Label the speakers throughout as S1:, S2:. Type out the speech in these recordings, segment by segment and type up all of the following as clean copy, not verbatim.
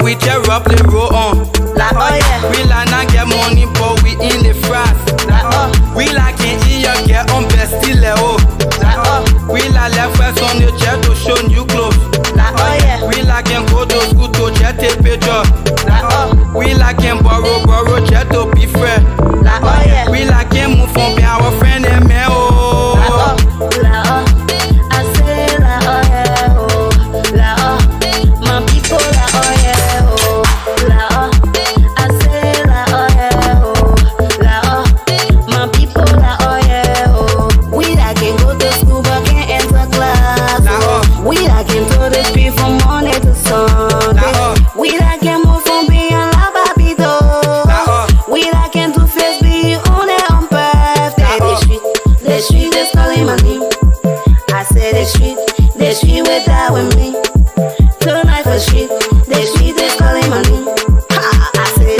S1: we tear up the road on.
S2: Like, oh yeah.
S1: We like not get money, but we in the fries.
S2: Like, oh.
S1: We like in your get on best still oh.
S2: Like, oh.
S1: We like left first on the chair to show new clothes.
S2: Like, oh yeah.
S1: We like in go to school to jet take picture.
S2: Like, oh.
S1: We like in borrow jet to be fair.
S2: Like, oh yeah.
S1: We like in move from be our friend and me oh.
S2: Like, oh. Like, oh. I say like, oh yeah, oh. Like, oh. My people like, oh yeah, oh. Like, oh. I say like, oh yeah, oh. Like, oh. My people like, oh yeah, oh. We like can go to school but can't enter class.
S1: Like, oh.
S2: We like can do the street from Monday to Sunday.
S1: Like, oh.
S2: We like can move from being la babito.
S1: Like, oh.
S2: We like can do face be on it on birthday.
S1: Like, oh.
S2: The street is calling my name. I said the street will die with me. Tonight for street is calling my name. Ha, I said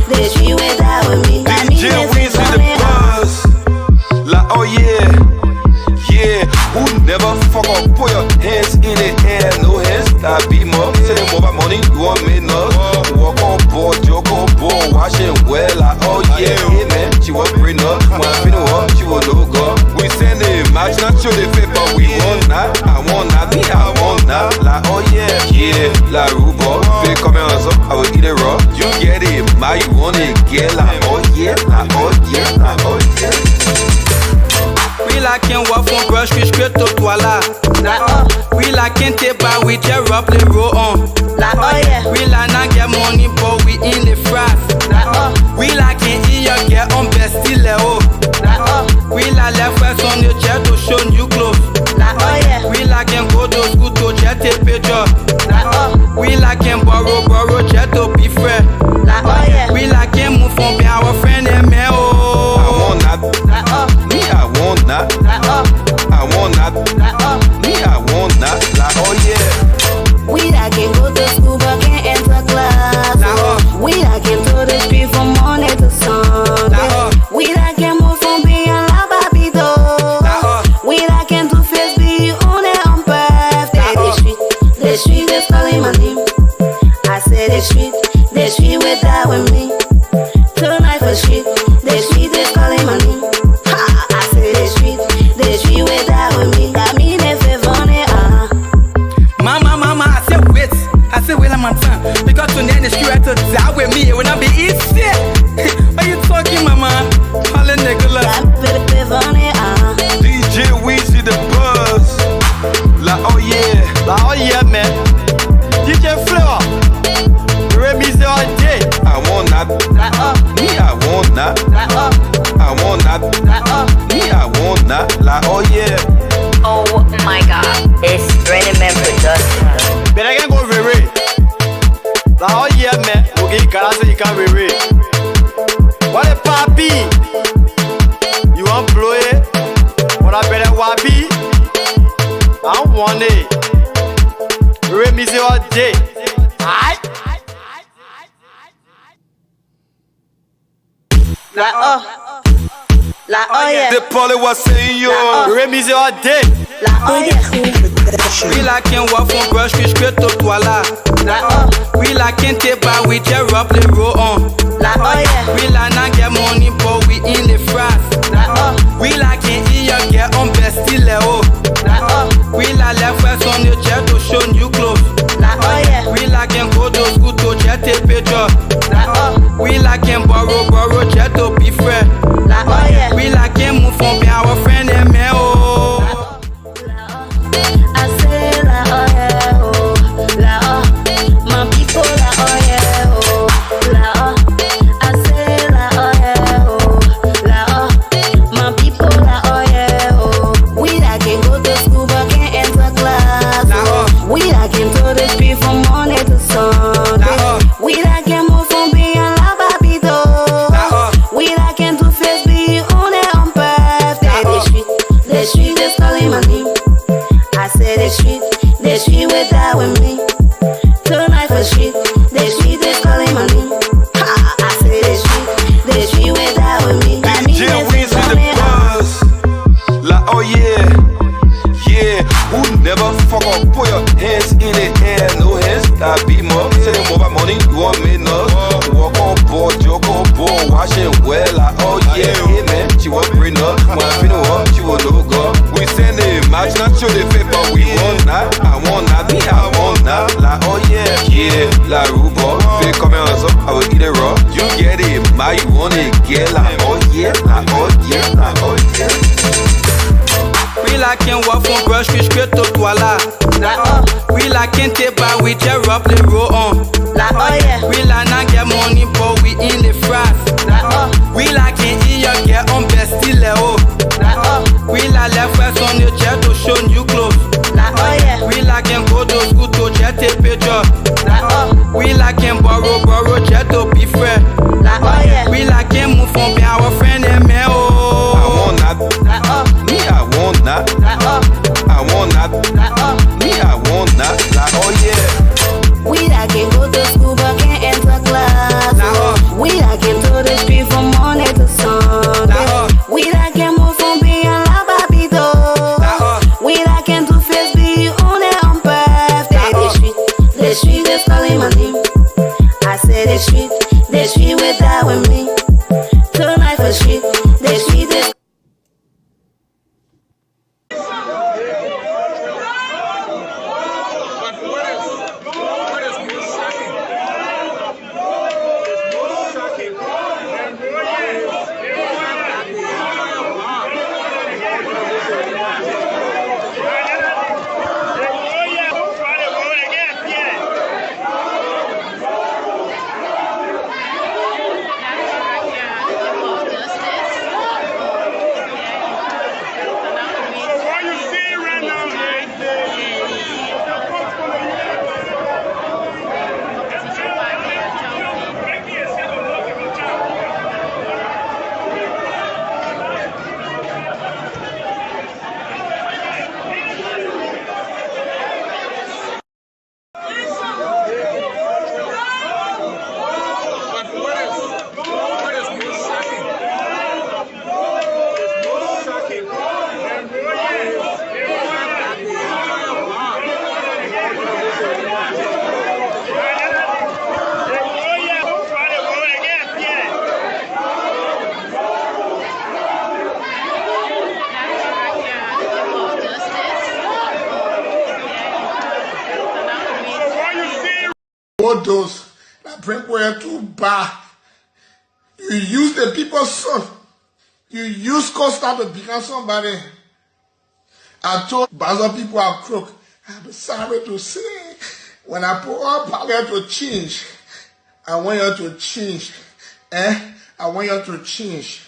S2: the street will die with me. That means
S3: DJ
S2: it's
S3: Weezy the
S2: coming out.
S3: buzz. Like, oh yeah, yeah. Who never fuck up? Put your hands in the air, no hands. That be more. Say them over money, you want me no. Walk on board, joke on board, washing well. Like, oh yeah, yeah man. She was bring up, when I finish up, she will no go. We send the match, not show the paper. We want that, I want that, me I want that. Like, oh yeah, yeah. Like Rubo, feel coming on so I will eat it raw. You get it, my you want it, get like, oh yeah, like, oh yeah, like, oh yeah.
S1: We like in walk from brush straight to toilet.
S2: Like, oh.
S1: We like in tape but we tear up the road on.
S2: Like, oh yeah.
S1: We like not get money but we in the fries.
S2: Like, oh.
S1: We like in your get on best still oh.
S2: Like, oh.
S1: We like left first on the chair to show new clothes.
S2: Like, oh yeah.
S1: We like in go to school to jet take picture.
S2: Like, oh.
S1: We like in borrow jet to be fair.
S2: Like, oh yeah.
S1: We like in move from be our friend and me oh.
S3: I want that,
S2: Like, oh.
S3: me I want that,
S2: Like, oh.
S3: I want that,
S2: Like, oh.
S3: me I want that, like, oh yeah.
S2: We like can go to school but can't enter class.
S1: Like, oh.
S2: We like can do the street from Monday to Sunday.
S1: Like, oh.
S2: We like can move from being la babito.
S1: Like, oh.
S2: We like can do face be on it on birthday.
S1: Like, oh.
S2: The street is calling my name. I said the street will die with me. Tonight for the street is calling my name. Ha, I said the street will die with me. That mean if it's on it,
S1: Mama, I said wait a minute, because today the street to die with me when I be easy. What you talking, mama? Holla nigga,
S2: that if on it,
S3: DJ Weezy the buzz. Like, oh yeah, man. DJ Flow, remix all day. I want that,
S2: like, oh.
S3: me I want that,
S2: Like, oh.
S3: I want that,
S2: Like, oh.
S3: me I want that, like, oh yeah.
S4: Oh my god, it's Raining Man Production.
S5: But I can go very. Like, oh yeah, man. Okay, you can't say you can't very. What a papi. You want blow it? What I better wabi? I want it. Remix it all day. Aight.
S2: Like, oh. Like, oh yeah.
S3: The poly was saying yo.
S5: Remix it all day.
S2: Like, oh yeah.
S1: We like in walk from brush straight to toilet.
S2: Like, oh.
S1: We like in tape but we tear up the road on.
S2: Like, oh yeah.
S1: We like not get money but we in the fries.
S2: Like, oh.
S1: We like in your get on best still oh.
S2: Like, oh.
S1: We like left first on the chair to show new clothes.
S2: Like, oh yeah.
S1: We like in go to school to jet take picture.
S2: Like, oh.
S1: We like in borrow jet to be fair.
S2: Like, oh yeah.
S1: We like in move from be our friend and me oh.
S2: I say like, oh yeah, oh. Like, oh. My people like, oh yeah, oh. Like, oh. I say like, oh yeah, oh. Like, oh. My people like, oh yeah, oh. We like can go to school but can't enter class.
S1: Like, oh.
S2: We like can do the street from Monday to Sunday.
S1: Like, oh.
S2: We like can move from being la babito.
S1: Like, oh.
S2: We like can do face
S3: yeah, like oh yeah, like oh yeah, like oh yeah.
S1: We like can walk from brush fish straight to Douala. We like can take by we tear up the road on. We like not get money but we in the fries. We like can eat your get on Bastille. We like left west on the chair to show new clothes. We like can go to school to jet take picture. We like can borrow jet to be fair. We like can move from being our friend and man.
S3: I want that. Me, I want that. I want that. Me, I want that. Like oh yeah.
S2: We like can go to school but can't enter class. We like can to the street from Monday to Sunday. We like can move from being la babito. We like can do face be on it on birthday. The street is calling my name. I said the street will die with me. Tonight for street, the street is.
S6: Those that bring where to bar. You use the people's son. You use Costa to become somebody. I told Baza people are crook. I'm sorry to say, when I put all power to change, I want you to change. I want you to change.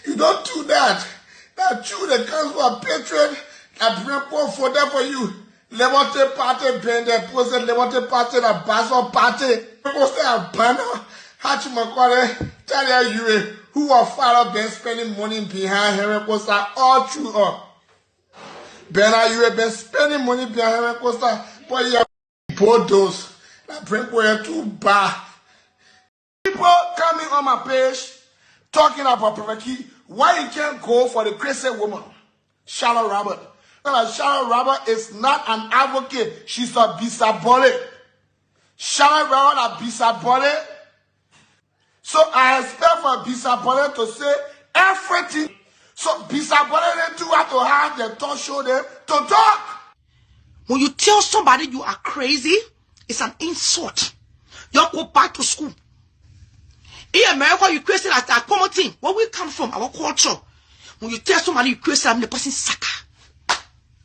S6: You don't do that. That you, the council of patriot, that bring for that for you. Levante party bend the post Levante party the Basel party. Post a banner. Hachimakore tell you who are father been spending money behind Henry Costa all through up. Ben you have been spending money behind Henry Costa, but you have both those that bring where to bar. People coming on my page talking about Proveki, why you can't go for the crazy woman, Charlotte Robert. Charlotte Robert is not an advocate. She's a bisabole. Charlotte Robert a bisabole. So I expect for bisabole to say everything. So bisabole they do have to have the talk show them to talk.
S7: When you tell somebody you are crazy, it's an insult. You go back to school. In America, you crazy like a common thing. Where we come from, our culture. When you tell somebody you crazy, I'm the person sucker.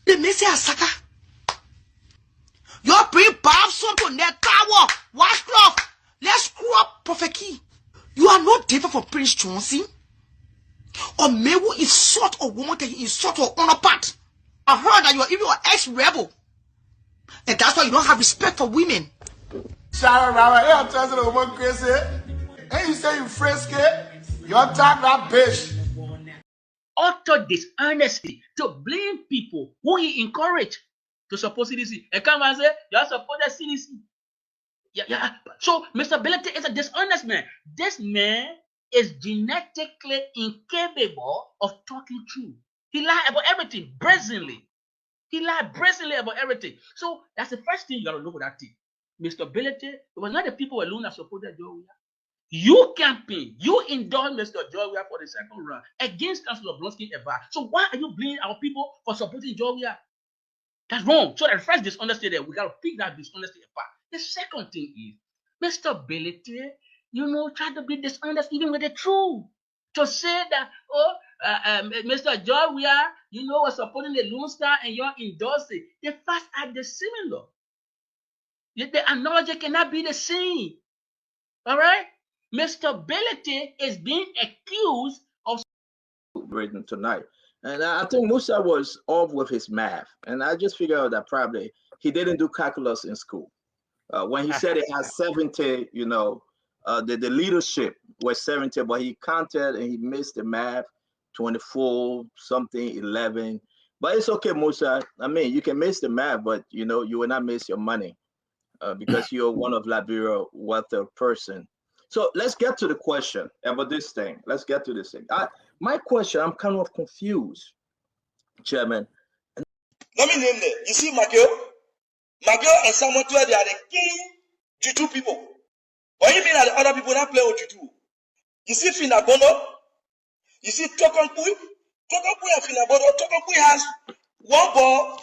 S7: They may say a sucker. You bring Bob something net tower, washcloth. Let's screw up Profeki. You are not different from Prince Chauncey. Or maybe insult a woman that you insult her honor part. I heard that you are even an ex-rebel. And that's why you don't have respect for women.
S6: Sarah Robert, I'm telling the woman crazy. And you say you frisky, you attack that bitch.
S8: Utter dishonesty to blame people who he encouraged to support CDC. And come and say, you are supporting CDC. Yeah. So, Mr. Billete is a dishonest man. This man is genetically incapable of talking true. He lied about everything, brazenly. He lied brazenly about everything. So, that's the first thing you got to look at that thing. Mr. Billete, it was not the people alone that supported Joe. You campaign, you endorsed Mr. Joria for the second round against Councillor Blonsky Eva. So why are you blaming our people for supporting Joria? That's wrong. So the first dishonesty there, we got to pick that dishonesty apart. The second thing is, Mr. Billete try to be dishonest even with the truth. To say that, Mr. Joy, we are, we're supporting the Lone Star and you're endorsing. The facts are dissimilar. The analogy cannot be the same. All right? Mr. Belete is being accused of
S9: written tonight. And I think Musa was off with his math. And I just figured out that probably he didn't do calculus in school. When he said it has 70, the leadership was 70, but he counted and he missed the math, 24, something, 11. But it's okay, Musa. I mean, you can miss the math, but, you will not miss your money because you're one of Liberia wealthy person. So let's get to the question about this thing. Let's get to this thing. My question, I'm kind of confused, Chairman.
S10: Let me name them. You see Magio? Magio and Samuel, they are the king Juju people. What you mean that the other people not play with Juju? You see Finabono? You see Tokompui? Tokompui and Finabono. Tokompui has one ball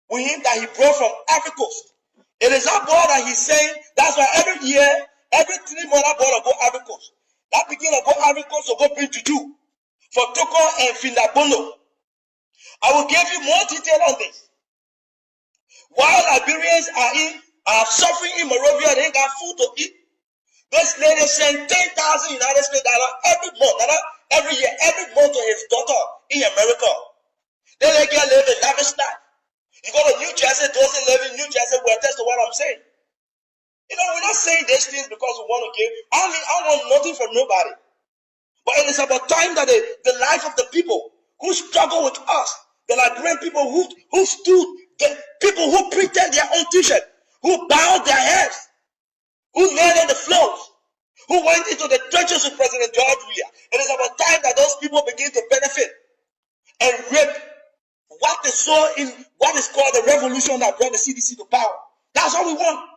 S10: with him that he brought from Africa Coast. It is that ball that he's saying, that's why every year, every 3 months, that ball will go Africa Coast. That beginning of go Africa Coast will go bring Juju for Toko and Finabono. I will give you more detail on this. While Liberians are suffering in Monrovia, they ain't got food to eat. This lady sent $10,000 United States every month, every year, every month to his daughter in America. Then they get live a lavish life. You go to New Jersey, those that live in New Jersey will attest to what I'm saying. We're not saying these things because we want to give. I want nothing from nobody. But it is about time that the life of the people who struggle with us, the Liberian people who stood, the people who printed their own t-shirt, who bowed their heads, who laid on the floors, who went into the trenches with President George Weah. It is about time that those people begin to benefit and reap what they saw in what is called the revolution that brought the CDC to power. That's all we want.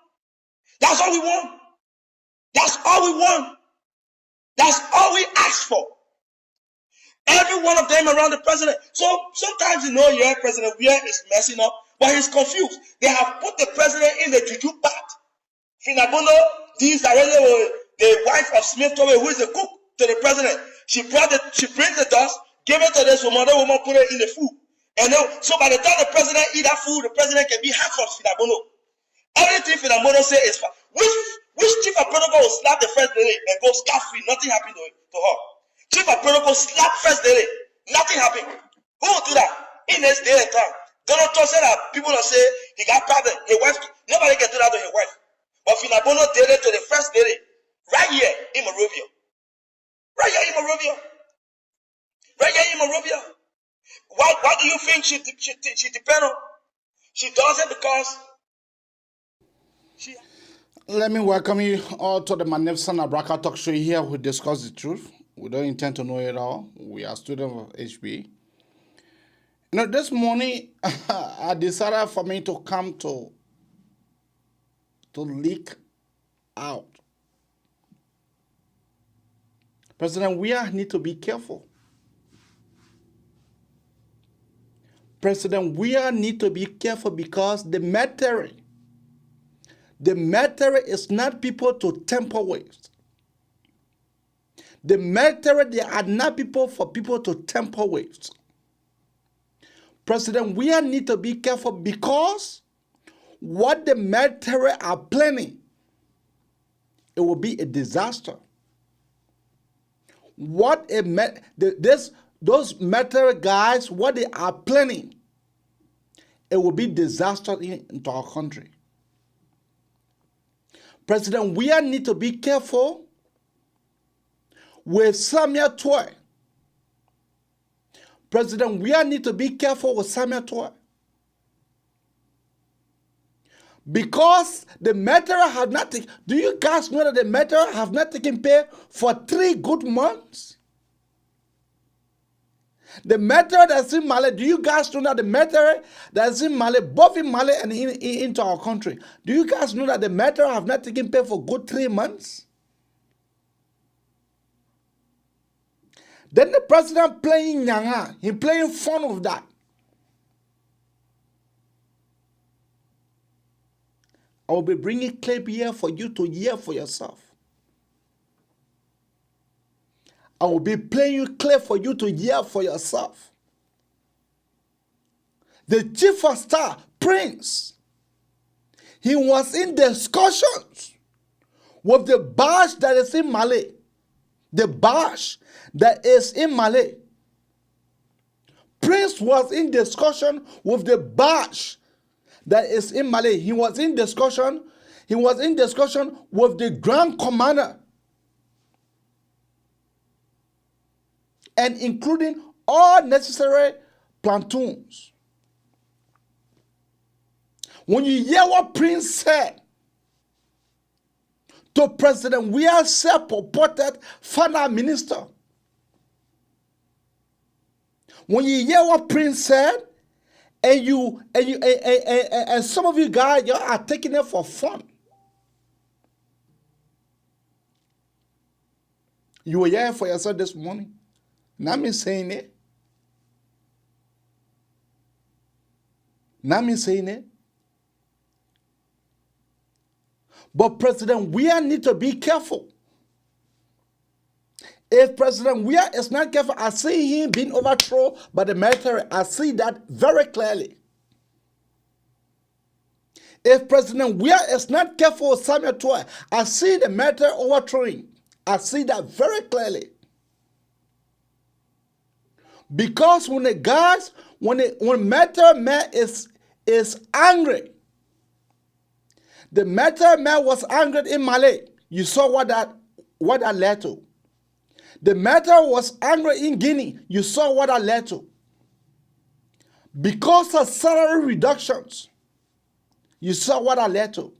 S10: That's all we want. That's all we want. That's all we ask for. Every one of them around the president. So sometimes President Weah is messing up, but he's confused. They have put the president in the juju part. Finabono deals directly with the wife of Smith Towe, who is the cook to the president. She brings the dust, give it to this woman, the woman put it in the food. And then, so by the time the president eat that food, the president can be hacked from Finabono. Everything Finabono say is fine. Which chief of protocol will slap the first lady and go scot-free? Nothing happened to her. Chief of protocol slap first lady. Nothing happened. Who will do that? In this day and time. Donald Trump said that people will say he got problem. His wife, nobody can do that to his wife. But Finabono did it to the first lady. Right here in Monrovia. Right here in Monrovia. Right here in Monrovia. Why do you think she depend on? She does it because she...
S6: Let me welcome you all to the magnificent Abraka Talk Show. Here we discuss the truth. We don't intend to know it all. We are students of HB. This morning I decided for me to come to leak out. President Weah need to be careful. President Weah need to be careful because the matter is not people to tamper with. The matter, they are not people for people to tamper with. President Weah need to be careful because what the military are planning, it will be a disaster. Those military guys, what they are planning, it will be disaster into our country. President Weah need to be careful with Samuel Toy. President Weah need to be careful with Samuel Toy. Because the matter have not taken, do you guys know that the matter have not taken pay for 3 good months? The matter that's in Mali, do you guys know that the matter that's in Mali, both in Mali and into our country, do you guys know that the matter have not taken pay for good 3 months? Then the president playing nyanga, he playing fun of that. I will be bringing clip here for you to hear for yourself.
S11: I will be playing you clear for you to hear for yourself. The chief of staff, Prince, he was in discussions with the Bash that is in Mali. The Bash that is in Mali. Prince was in discussion with the Bash that is in Mali. He was in discussion with the Grand Commander, and including all necessary platoons. When you hear what Prince said to President Weah said purported finance minister, when you hear what Prince said, and some of you guys, you are taking it for fun. You were hearing for yourself this morning. Not me saying it. Not me saying it. But President Weah need to be careful. If President Weah is not careful, I see him being overthrown by the military. I see that very clearly. If President Weah is not careful with Samuel Toy, I see the military overthrowing. I see that very clearly. Because when the guys, when military man is angry, the military man was angry in Mali. You saw what that led to. The military was angry in Guinea. You saw what that led to. Because of salary reductions, you saw what that led to.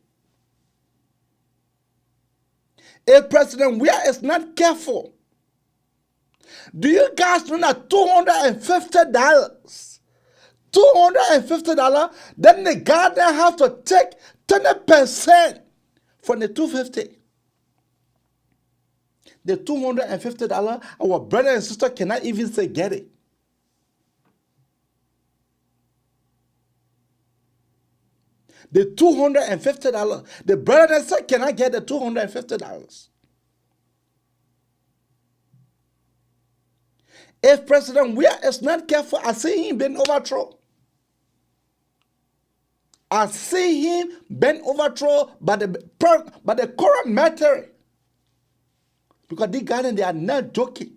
S11: If President Weah is not careful, do you guys know that $250, then the government have to take 20% from the $250. The $250, our brother and sister cannot even say get it. The $250, the brother and sister cannot get the $250. If President Weah is not careful, I see him being overthrown. I see him being overthrown by the current military. Because these guys, they are not joking.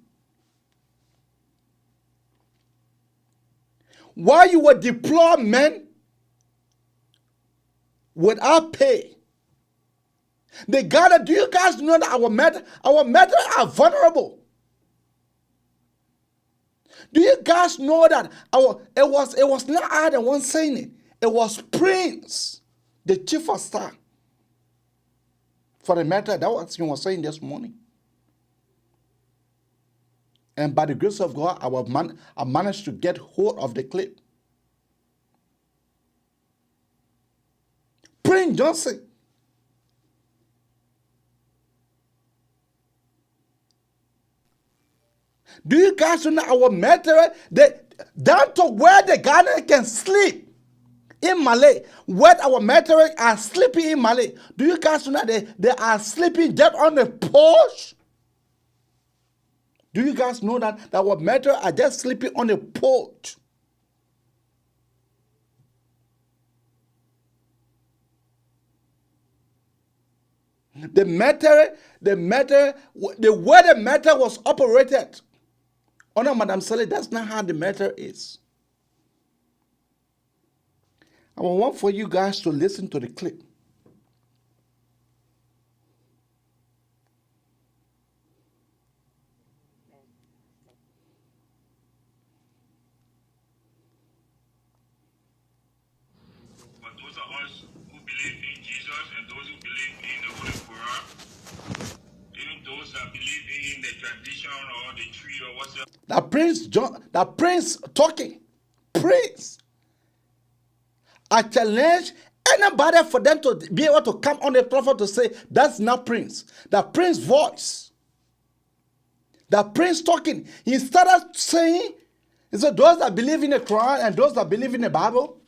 S11: Why you will deploy men without pay? The Ghana, do you guys know that our military are vulnerable? Do you guys know that it was not I the one saying it? It was Prince, the chief of staff for the military. That was he was saying this morning. And by the grace of God, I managed to get hold of the clip. Prince Johnson. Do you guys know our military, down to where the Ghanaians can sleep in Malay, where our military are sleeping in Malay? Do you guys know that they are sleeping just on the porch? Do you guys know that our military are just sleeping on the porch? The way the matter was operated. Oh no, Madam Sally, that's not how the matter is. I want for you guys to listen to the clip.
S12: But those are us who believe in Jesus and those who believe in the Holy Quran. Even those that believe in the tradition or the tree or whatever.
S11: That Prince talking. Prince. I challenge anybody for them to be able to come on the platform to say, that's not Prince. That Prince voice. That Prince talking. He started saying, he said, those that believe in the Quran and those that believe in the Bible.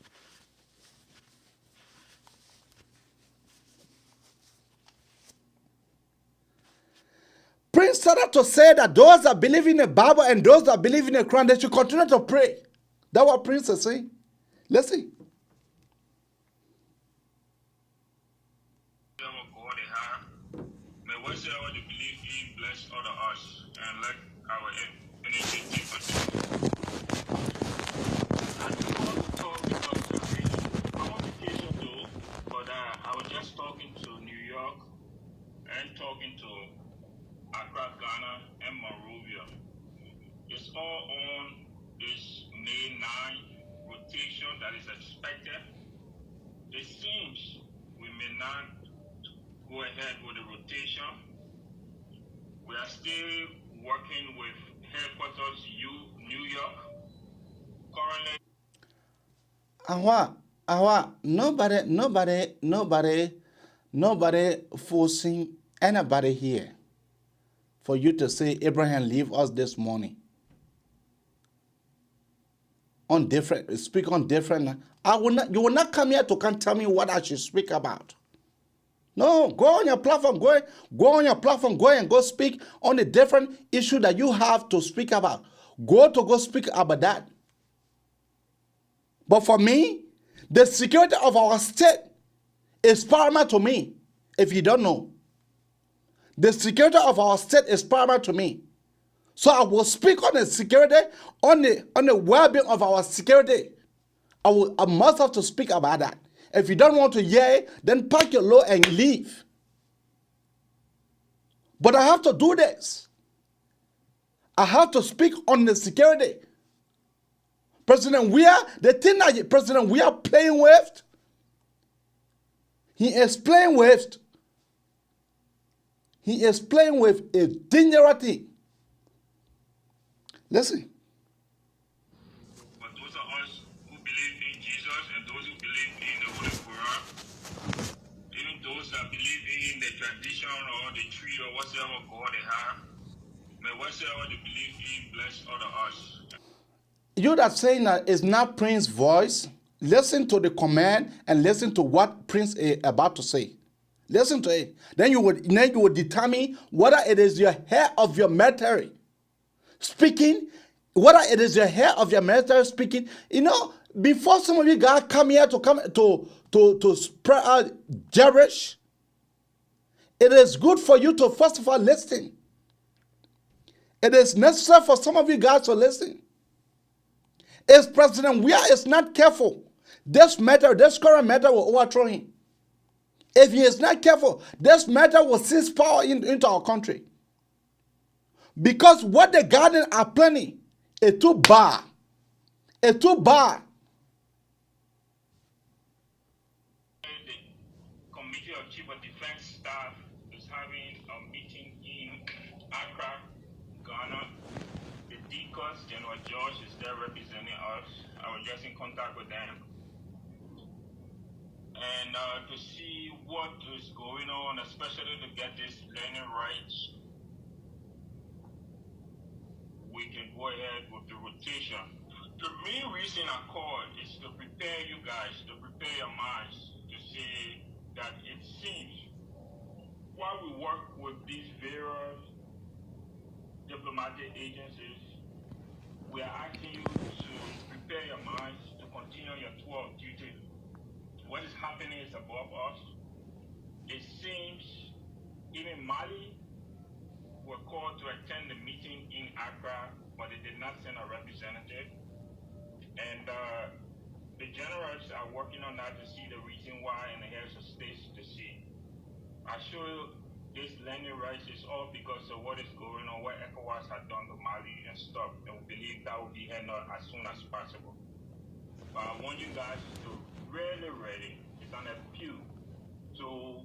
S11: Prince started to say that those that believe in the Bible and those that believe in the Quran, they should continue to pray. That's what Prince is saying. Let's see.
S12: God they have. May whatsoever they believe in bless other us and let our initiative continue. I do want to talk because I'm on vacation though, but I was just talking to New York and talking to Accra, Ghana, and Monrovia. It's all on this May 9 rotation that is expected. It seems we may not go ahead with the rotation. We are still working with headquarters New York. Currently,
S11: nobody forcing anybody here for you to say, Abraham, leave us this morning. Speak on different. You will not come here to come tell me what I should speak about. No, go on your platform, go and go speak on a different issue that you have to speak about. Go speak about that. But for me, the security of our state is paramount to me, if you don't know. The security of our state is paramount to me. So I will speak on the security, on the well-being of our security. I must have to speak about that. If you don't want to hear, then pack your load and leave. But I have to do this. I have to speak on the security. President Weah, the thing that President Weah playing with, he is playing with a dangerous thing. Listen.
S12: but those are us who believe in Jesus and those who believe in the Holy Quran. Even those that believe in the tradition or the tree or whatsoever God they have. May whatsoever they believe in bless other us.
S11: You that saying that is not Prince's voice, listen to the command and listen to what Prince is about to say. Listen to it. Then you would determine whether it is your head of your military speaking, whether it is your head of your military speaking. You know, before some of you guys come here to spread out gibberish, it is good for you to first of all listen. It is necessary for some of you guys to listen. If President Weah is not careful, this current matter will overthrow him. If he is not careful, this matter will seize power into our country. Because what the Ghanaians are planning is too bad. It's too bad.
S12: The Committee of Chief of Defense Staff is having a meeting in Accra, Ghana. The DCOS, General George, is there representing us. I was just in contact with them. And to see what is going on, especially to get this learning rights, we can go ahead with the rotation. The main reason I called is to prepare you guys, to prepare your minds, to see that it seems while we work with these various diplomatic agencies, we are asking you to prepare your minds to continue your tour of duty. What is happening is above us. It seems even Mali were called to attend the meeting in Accra, but they did not send a representative. And the generals are working on that to see the reason why and the heads of states to see. I show you this landing rights is all because of what is going on, what ECOWAS had done to Mali and stuff, and we believe that will be handled as soon as possible. I want you guys to really ready, it's an appeal to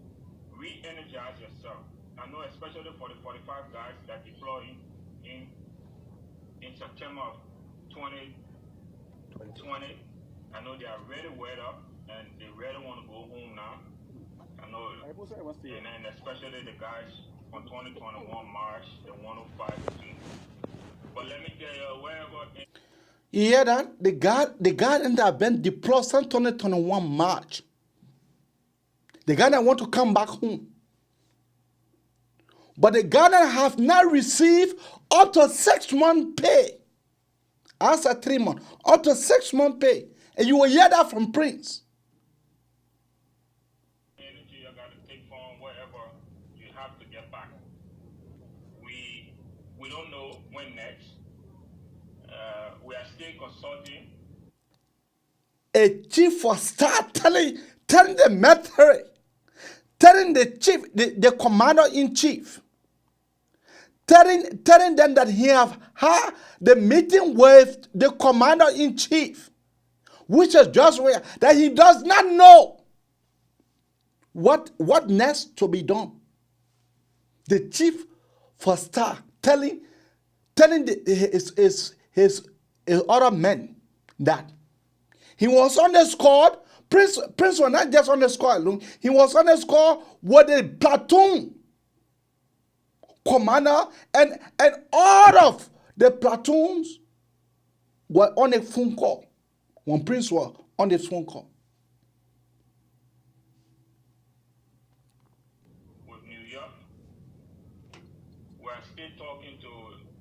S12: re-energize yourself. I know especially for the 45 guys that deploy in September of 2020, I know they are really wet up and they really want to go home now. I know, and then especially the guys from 2021 March, the 105 too. But let me tell you, wherever.
S11: You hear that? The guy ended up being deployed since 2021 March. The guy that want to come back home. But the gardener have not received up to 6 months pay. I said 3 months, up to 6 months pay. And you will hear that from Prince.
S12: Energy you got to take from wherever you have to get back. We don't know when next. We are still consulting.
S11: A chief will start telling the military, telling the chief, the commander-in-chief, telling them that he have had the meeting with the commander-in-chief, which is just where that he does not know what next to be done. The chief for start telling his other men that he was on the squad. Prince was not just on the squad alone. He was on the squad with the platoon commander, and all of the platoons were on a phone call when Prince was on the phone call.
S12: With New York, we are still talking to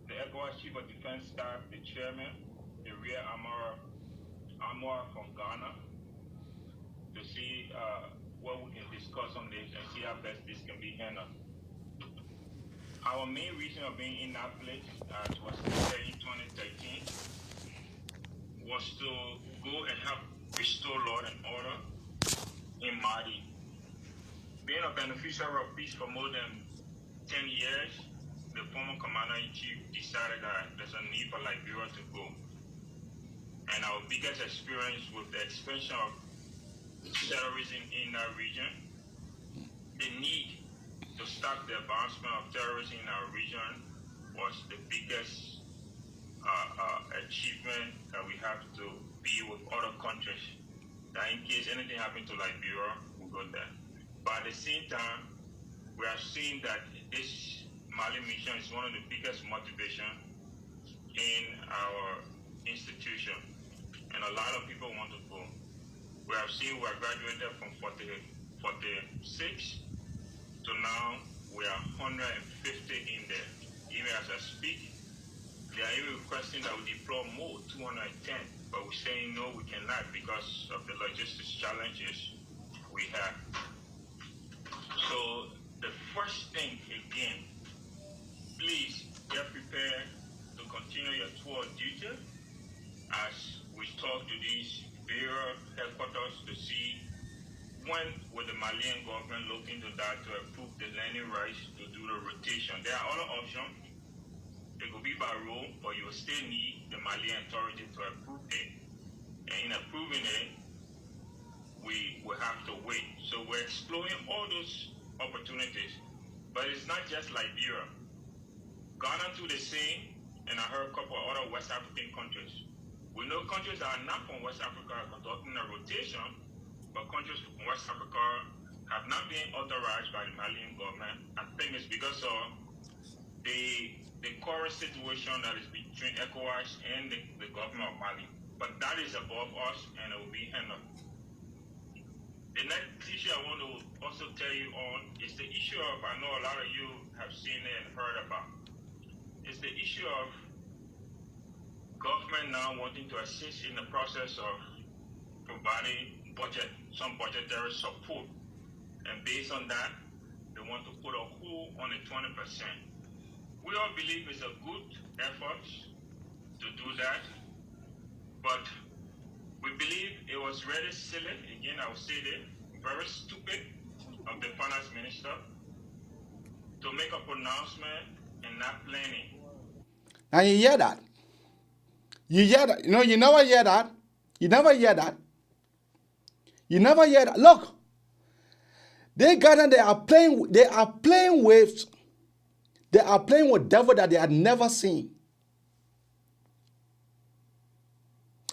S12: the ECOWAS Chief of Defense Staff, the chairman, the rear armor from Ghana, to see what we can discuss on this and see how best this can be handled. Our main reason of being in that place, as was said in 2013, was to go and help restore law and order in Mali. Being a beneficiary of peace for more than 10 years, the former commander-in-chief decided that there's a need for Liberia to go. And our biggest experience with the expansion of terrorism in that region, the need to stop the advancement of terrorism in our region was the biggest achievement that we have to be with other countries. That in case anything happened to Liberia, we go there. But at the same time, we are seeing that this Mali mission is one of the biggest motivations in our institution. And a lot of people want to go. We have seen we are graduated from 46 to now we are 150 in there. Even as I speak, they are even requesting that we deploy more, 210. But we're saying no, we cannot because of the logistics challenges we have. So the first thing again, please get prepared to continue your tour of duty as we talk to these bureau headquarters to see when will the Malian government look into that to approve the landing rights to do the rotation. There are other options. It could be by rule, but you will still need the Malian authority to approve it. And in approving it, we will have to wait. So we're exploring all those opportunities. But it's not just Liberia. Ghana do the same, and I heard a couple of other West African countries. We know countries that are not from West Africa are conducting a rotation, but countries from West Africa have not been authorized by the Malian government. I think it's because of the current situation that is between ECOWAS and the government of Mali. But that is above us, and it will be handled. The next issue I want to also tell you on is the issue of, I know a lot of you have seen it and heard about, is the issue of government now wanting to assist in the process of providing some budgetary support. And based on that, they want to put a hold on the 20%. We all believe it's a good effort to do that, but we believe it was really silly, again I will say that, very stupid of the finance minister to make a pronouncement and not planning.
S11: And you hear that? You hear that? You know, you never hear that. You never hear that. You never hear that. Look, they are playing with devil that they had never seen.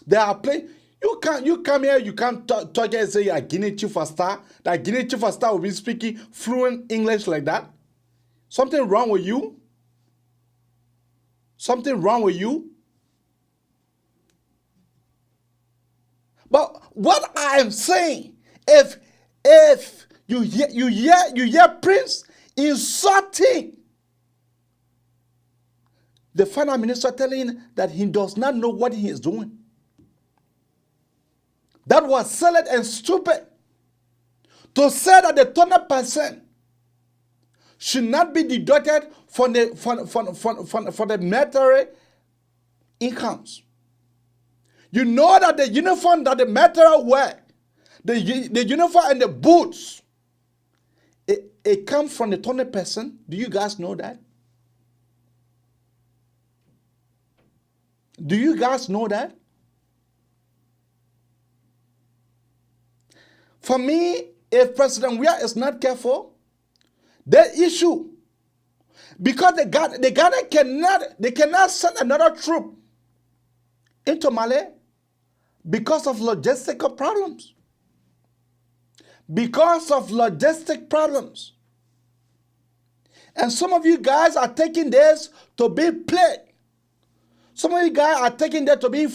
S11: They are playing. You come here, you can't talk here and say you're a Guinea Chief of Staff. That Guinea Chief of Staff will be speaking fluent English like that. Something wrong with you? Something wrong with you? But what I am saying, if you hear Prince insulting The finance minister telling that he does not know what he is doing. That was silly and stupid. To say that the 20% should not be deducted from the military incomes. You know that the uniform that the military wear, the uniform and the boots, it comes from the 20%. Do you guys know that? Do you guys know that? For me, if President Weah is not careful, the issue, because the Ghana cannot send another troop into Mali because of logistical problems. Because of logistic problems. And some of you guys are taking this to be play. Some of you guys are taking that to be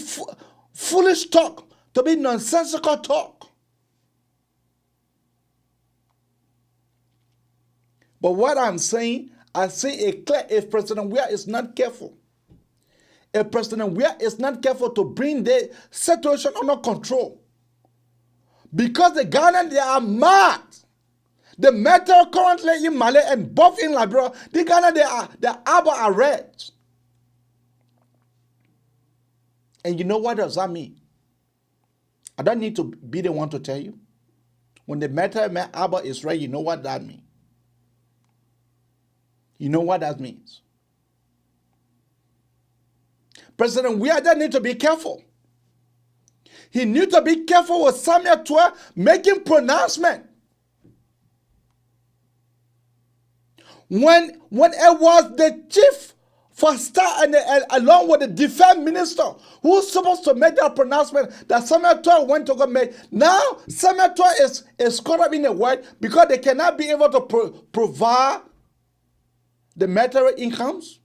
S11: foolish talk, to be nonsensical talk. But what I'm saying, I say it clear, if President Weah is not careful, if President Weah is not careful to bring the situation under control, because the Ghanaians, they are mad. The matter currently in Mali and both in Liberia, the Ghana, they are about arrest. And you know what does that mean? I don't need to be the one to tell you. When the matter Abba is right, you know what that means. You know what that means. President Weah just need to be careful. He need to be careful with Samuel Twa making pronouncement. When it was the chief for staff and along with the defense minister who's supposed to make that pronouncement that Samuel Twa went to go make. Now Samuel Twa is caught up in the world because they cannot be able to provide the material incomes.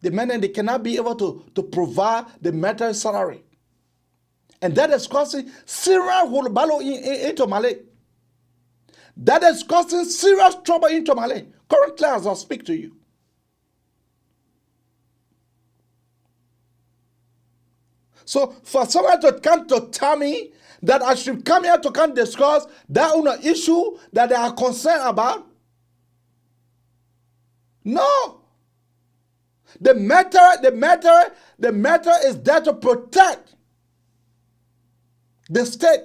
S11: The men, and they cannot be able to provide the material salary. And that is causing serious battle into Mali. That is causing serious trouble into Mali. Currently, as I speak to you. So, for someone to come to tell me that I should come here to come discuss that issue that they are concerned about, no. The matter is there to protect the state.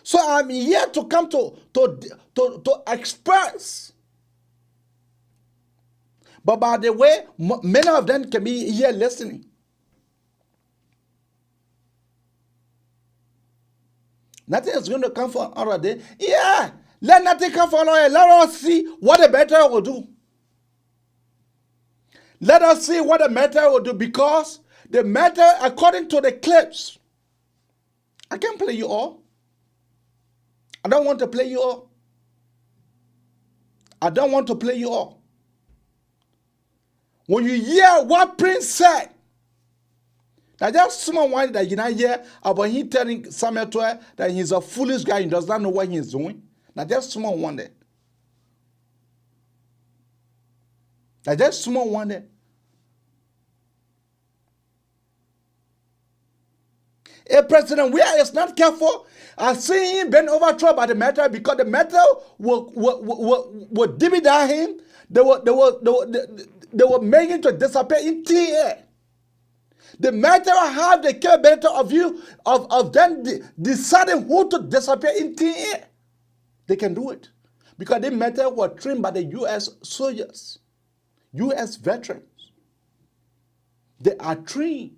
S11: So I'm here to come to express. But by the way, many of them can be here listening. Nothing is going to come for another day. Yeah, let nothing come for another day. Let us see what the matter will do. Let us see what the matter will do, because the matter, according to the clips, I can't play you all. I don't want to play you all. I don't want to play you all. When you hear what Prince said, now just someone that you not hear about him telling Samuel Twa that he's a foolish guy, he does not know what he's doing. Now just someone wonder. Now just someone wonder. If President Weah is not careful, I see him bend over trouble by the matter, because the matter will divide him. They will make him to disappear in thin air. The matter will have the capability of them deciding who to disappear in thin air. They can do it, because the matter was trained by the U.S. soldiers, U.S. veterans. They are trained.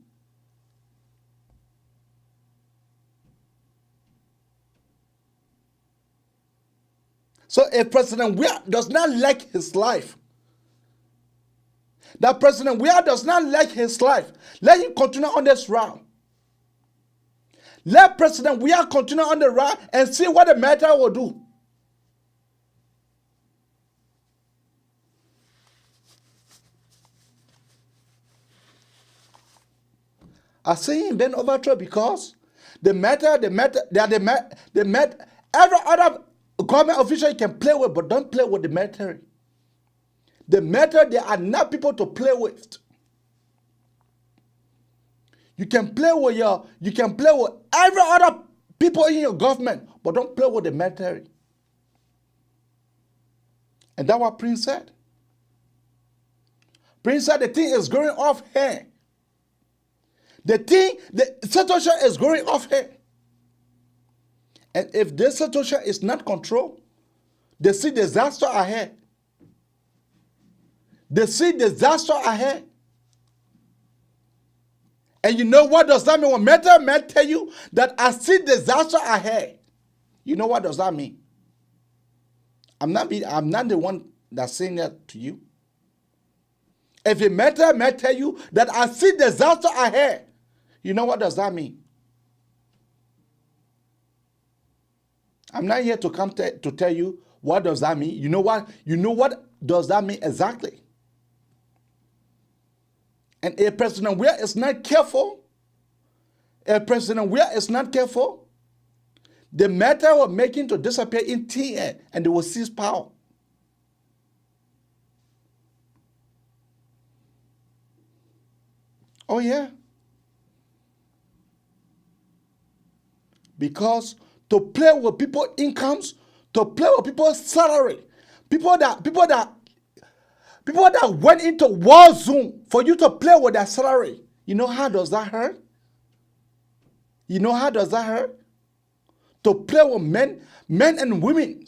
S11: So if President Weah does not like his life, that President Weah does not like his life, let him continue on this route. Let President Weah continue on the route and see what the matter will do. I see him bend over trouble, because every other government official you can play with, but don't play with the military. The military, they are not people to play with. You can play with every other people in your government, but don't play with the military. And that's what Prince said. Prince said the thing is going off hand. The situation is going off hand. And if this situation is not controlled, they see disaster ahead. They see disaster ahead. And you know what does that mean? When men tell you that I see disaster ahead, you know what does that mean? I'm not the one that's saying that to you. If a mentor may tell you that I see disaster ahead, you know what does that mean? I'm not here to come to tell you what does that mean. You know what does that mean exactly? And a President where is not careful, the matter will making to disappear in thin air and they will seize power. Oh yeah. Because to play with people's incomes, to play with people's salary, people that went into war zone for you to play with their salary, you know how does that hurt? You know how does that hurt? To play with men and women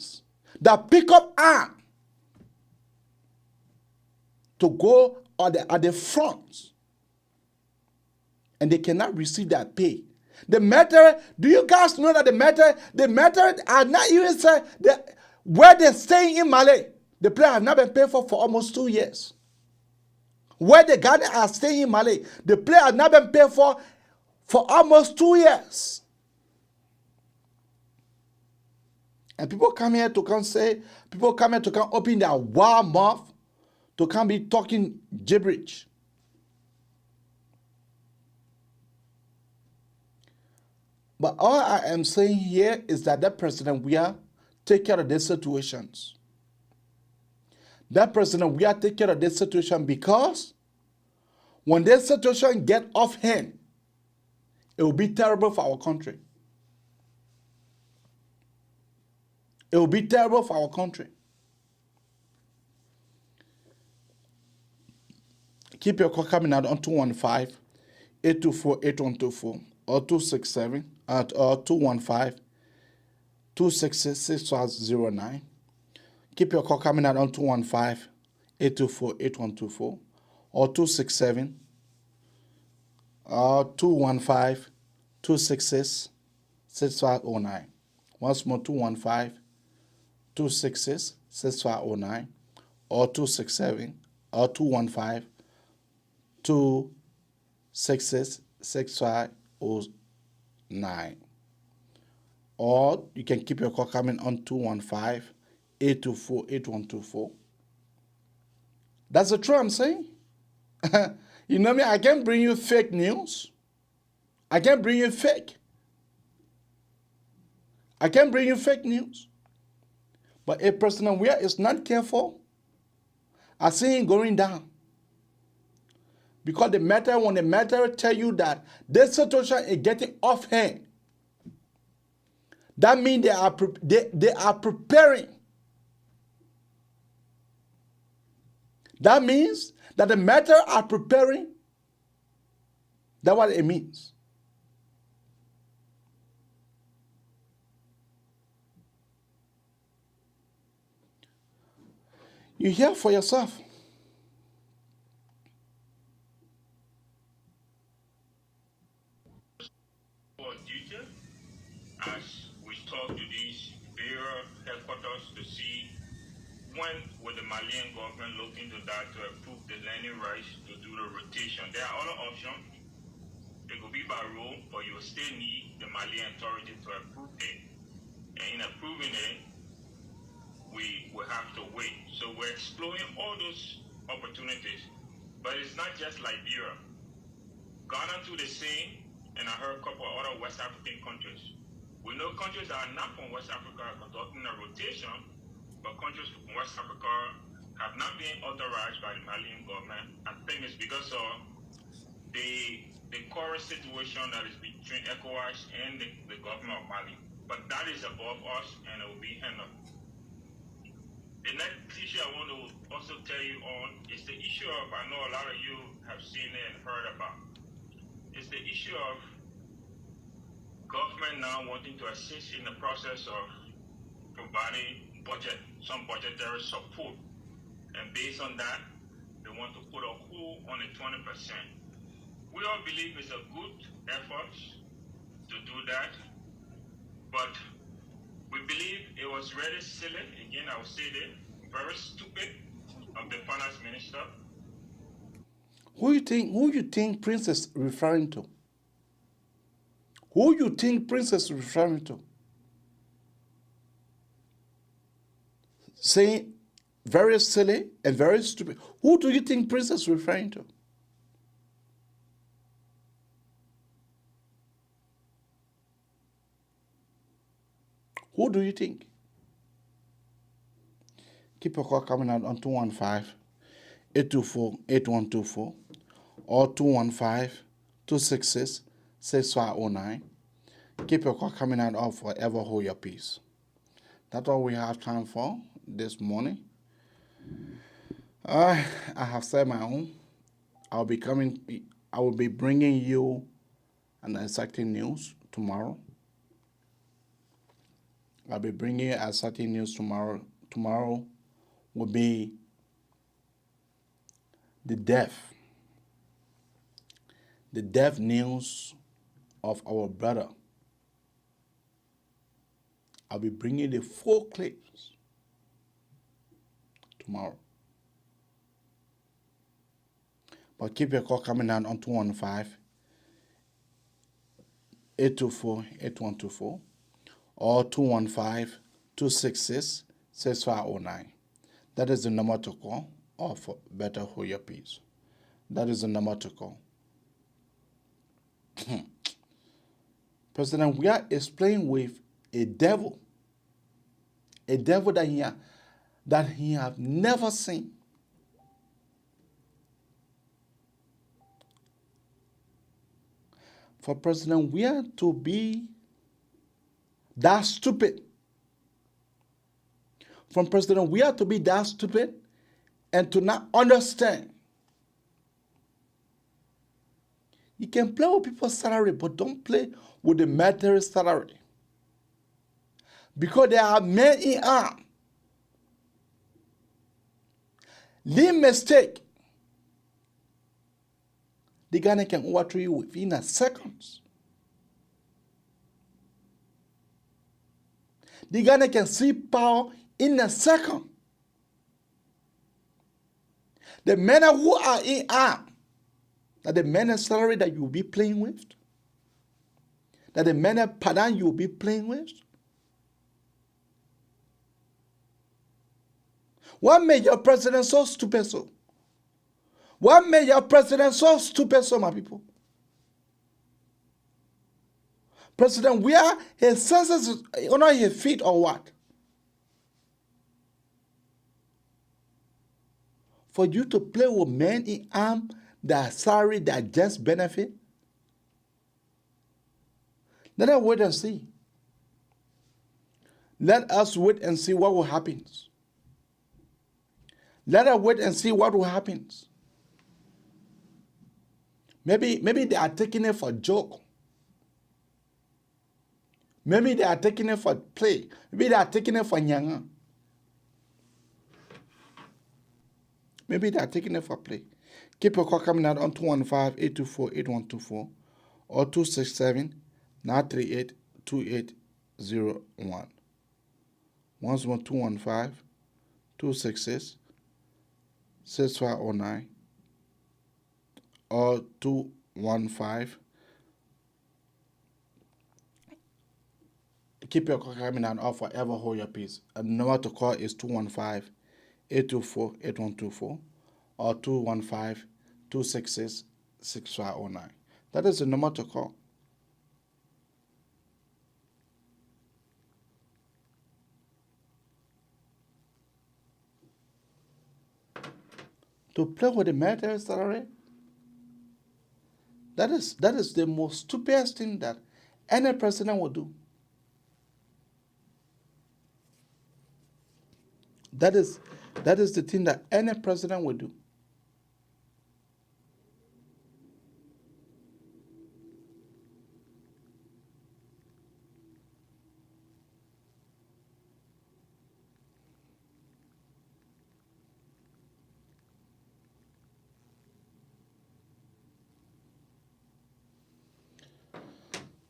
S11: that pick up arms to go at the front and they cannot receive that pay. The matter, do you guys know that the matter are not even said that where they're staying in Malay, the player has not been paid for almost 2 years. Where the Ghanaians are staying in Malay, the player has not been paid for almost 2 years. And people come here to come open their wild mouth to come be talking gibberish. But all I am saying here is that president will take care of these situations. That president will take care of this situation because when this situation get off hand, it will be terrible for our country. It will be terrible for our country. Keep your call coming out on 215-824-8124 or 267 or 215-266-6509. Keep your call coming out on 215-824-8124 or 267 or 215-266-6509. Once more, 215-266-6509 or 267 or 215-266-6509. Or you can keep your call coming on 215-824-8124. That's the truth I'm saying. You know me, I can bring you fake news. I can bring you fake. I can bring you fake news. But a person where is not careful, I see him going down. Because when the matter tell you that this situation is getting off hand, that means they are preparing. That means that the matter are preparing. That's what it means. You hear for yourself.
S12: As we talk to these bureau headquarters to see when will the Malian government look into that to approve the landing rights to do the rotation. There are other options. It could be by rule, but you will still need the Malian authority to approve it. And in approving it, we will have to wait. So we're exploring all those opportunities. But it's not just Liberia. Ghana do the same, and I heard a couple of other West African countries. We know countries that are not from West Africa are conducting a rotation, but countries from West Africa have not been authorized by the Malian government. I think it's because of the current situation that is between ECOWAS and the government of Mali. But that is above us and it will be handled. The next issue I want to also tell you on is the issue of, I know a lot of you have seen it and heard about, is the issue of government now wanting to assist in the process of providing some budgetary support. And based on that, they want to put a hold on the 20%. We all believe it's a good effort to do that, but we believe it was really silly, again I will say that, very stupid of the finance minister.
S11: Who you think Prince is referring to? Who you think Prince is referring to? Saying very silly and very stupid. Who do you think Prince is referring to? Who do you think? Keep a call coming out on 215-824-8124 or 215-266-6509. Keep your call coming out or forever hold your peace. That's all we have time for this morning. I have said my own. I will be bringing you an exciting news tomorrow. I'll be bringing you exciting news tomorrow. Tomorrow will be the death news of our brother. I'll be bringing the full clips tomorrow. But keep your call coming down on 215-824-8124 or 215-266-6509. That is the number to call or for better hold your peace. That is the number to call. President, we are playing with a devil that he have never seen. For President, we are to be that stupid. From President, we are to be that stupid and to not understand. You can play with people's salary, but don't play with the military salary. Because there are men in arm. Little mistake, the Ghana can overthrow you within a second. The Ghana can see power in a second. The men who are in arm, that the men salary that you'll be playing with, that the men pattern you'll be playing with. What made your president so stupid so? What made your president so stupid so, my people? President, where his senses on his feet or what? For you to play with men in arm that salary that just benefit? Let us wait and see. Let us wait and see what will happen. Let us wait and see what will happen. Maybe they are taking it for joke. Maybe they are taking it for play. Maybe they are taking it for nyanga. Maybe they are taking it for play. Keep your call coming out on 215-824-8124 or 267-938-2801. Once more, 215-266-6509 or 215. Keep your call coming out or forever hold your peace. And the number to call is 215-824-8124 or 215-266-6509. That is the number to call. to play with the military salary. That is the most stupidest thing that any president will do. That is the thing that any president will do.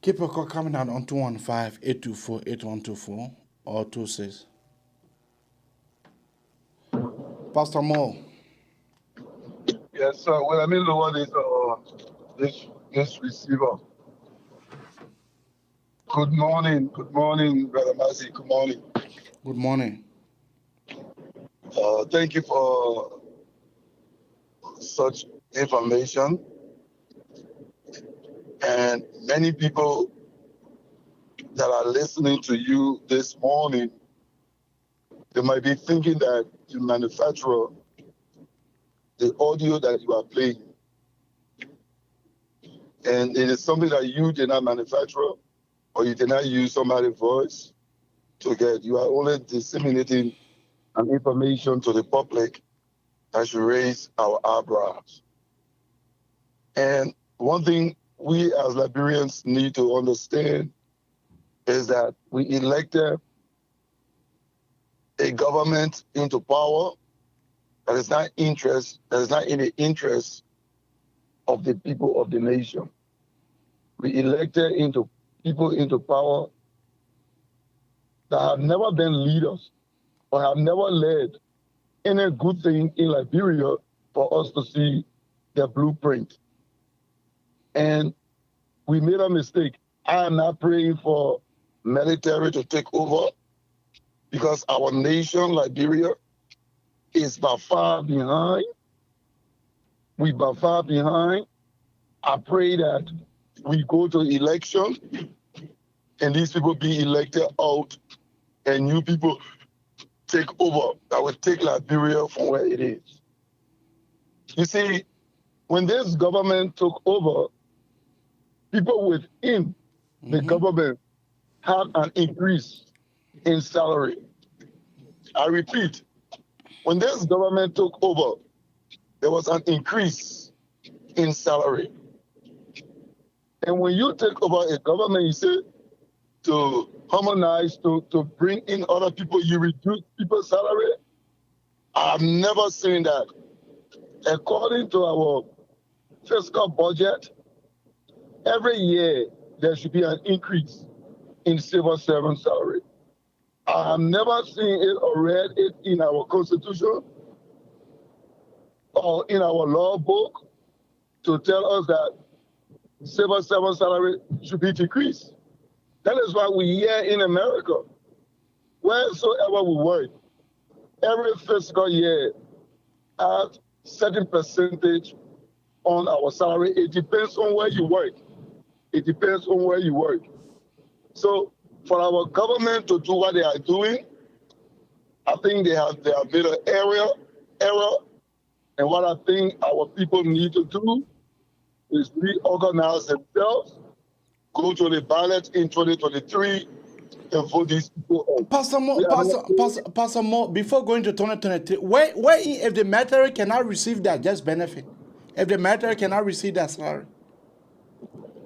S11: Keep a call coming out on 215-824-8124 or 26. Pastor Mo.
S13: Yes, sir. Well, I mean, lower this receiver. Good morning, Brother Massey. Good morning.
S11: Good morning.
S13: Thank you for such information. And many people that are listening to you this morning, they might be thinking that you manufacture the audio that you are playing. And it is something that you did not manufacture, or you did not use somebody's voice to get. You are only disseminating an information to the public that should raise our eyebrows. And one thing we as Liberians need to understand is that we elected a government into power that is not in the interest of the people of the nation. We elected people into power that have never been leaders or have never led any good thing in Liberia for us to see their blueprint. And we made a mistake. I am not praying for military to take over because our nation, Liberia, is by far behind. We by far behind. I pray that we go to election and these people be elected out and new people take over that will take Liberia from where it is. You see, when this government took over, people within the government had an increase in salary. I repeat, when this government took over, there was an increase in salary. And when you take over a government, you say to harmonize, to bring in other people, you reduce people's salary. I've never seen that. According to our fiscal budget, every year there should be an increase in civil servant salary. I have never seen it or read it in our constitution or in our law book to tell us that civil servant salary should be decreased. That is why we here in America, wheresoever we work, every fiscal year at certain percentage on our salary. It depends on where you work. It depends on where you work. So for our government to do what they are doing, I think they have made an error. And what I think our people need to do is reorganize themselves, go to the ballot in 2023 and vote these people out.
S11: Pastor Mo, before going to 2023, where if the military cannot receive that just benefit? If the military cannot receive that salary?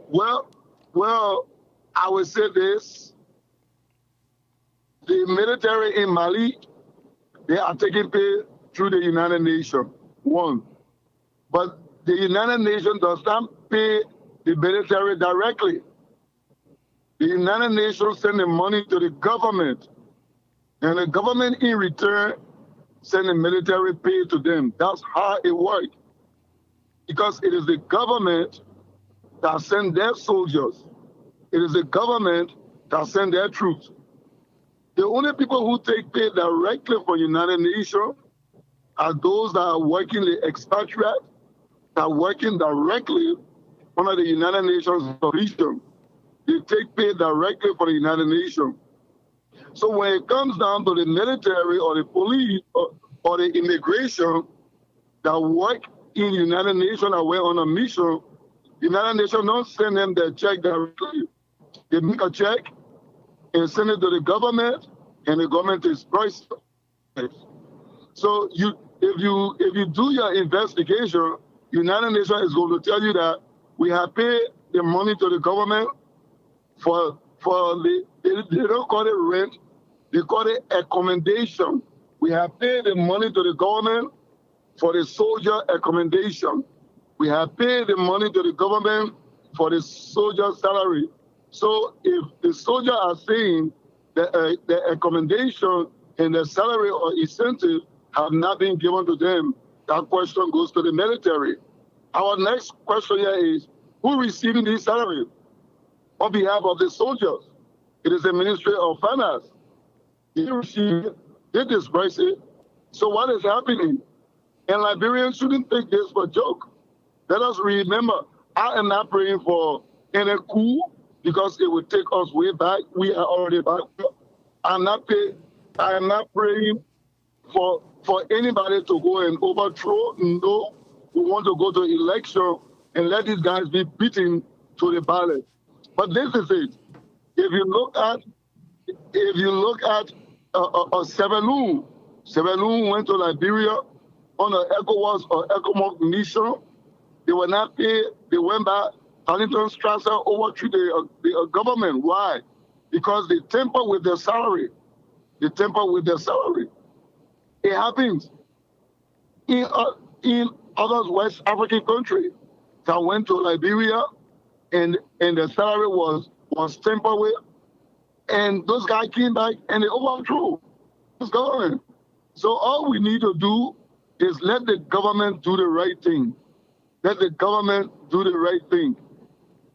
S13: Well, I would say this. The military in Mali, they are taking pay through the United Nations, one. But the United Nations does not pay the military directly. The United Nations send the money to the government, and the government in return send the military pay to them. That's how it works. Because it is the government that send their soldiers. It is the government that send their troops. The only people who take pay directly from United Nations are those that are working the expatriate, that are working directly under the United Nations supervision. They take pay directly from the United Nations. So when it comes down to the military or the police or the immigration, that work in United Nations that went on a mission, United Nations don't send them their check directly. They make a check and send it to the government, and the government is priced. So if you do your investigation, United Nations is going to tell you that we have paid the money to the government for they don't call it rent, they call it accommodation. We have paid the money to the government for the soldier accommodation. We have paid the money to the government for the soldier salary. So if the soldiers are saying that the accommodation and the salary or incentive have not been given to them, that question goes to the military. Our next question here is, who receiving these salaries on behalf of the soldiers? It is the Ministry of Finance. They receive it, they disperse it. So what is happening? And Liberians shouldn't take this for a joke. Let us remember, I am not praying for any coup because it will take us way back. We are already back. I am not praying for anybody to go and overthrow. No, we want to go to election and let these guys be beaten to the ballot. But this is it. If you look at Seveloon went to Liberia on an ECOWAS or ECOMOG mission. They were not paid. They went back. Huntington Strasser overthrew the government. Why? Because they tamper with their salary. They tamper with their salary. It happens in other West African countries that went to Liberia and the salary was tampered with, and those guys came back and they overthrew this government. So all we need to do is let the government do the right thing. Let the government do the right thing.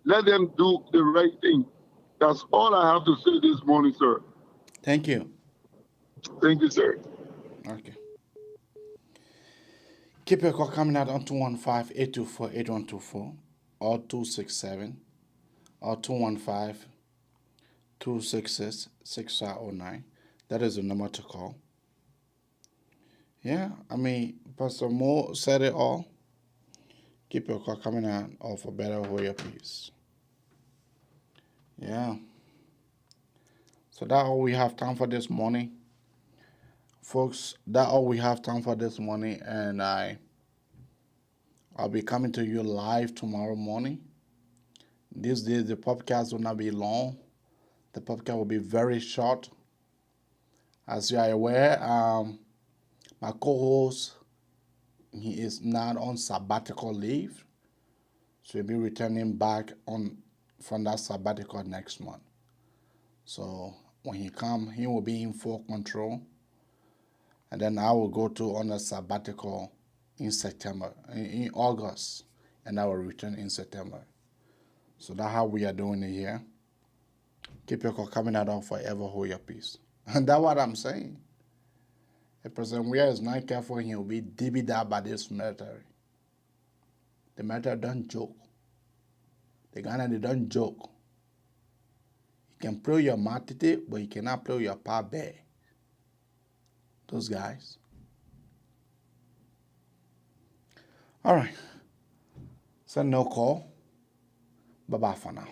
S13: Let them do the right thing. That's all I have to say this morning, sir.
S11: Thank you.
S13: Thank you, sir.
S11: Okay. Keep your call coming out on 215-824-8124 or 267 or 215-266-6509. That is the number to call. Yeah, I mean, Pastor Mo said it all. Keep your call coming out or for better hold your peace. Yeah. So that's all we have time for this morning. Folks, that's all we have time for this morning, and I'll be coming to you live tomorrow morning. These days, the podcast will not be long. The podcast will be very short. As you are aware, my co-host, he is not on sabbatical leave, so he'll be returning back from that sabbatical next month. So when he comes, he will be in full control. And then I will go on a sabbatical in September, in August, and I will return in September. So that's how we are doing it here. Keep your call coming out of forever, hold your peace. And that's what I'm saying. A person where is not careful, he will be dibby-dab by this military. The military don't joke. The Ghana, they don't joke. You can play your matite, but you cannot play your pa bear. Those guys. All right. Send no call. Bye-bye for now.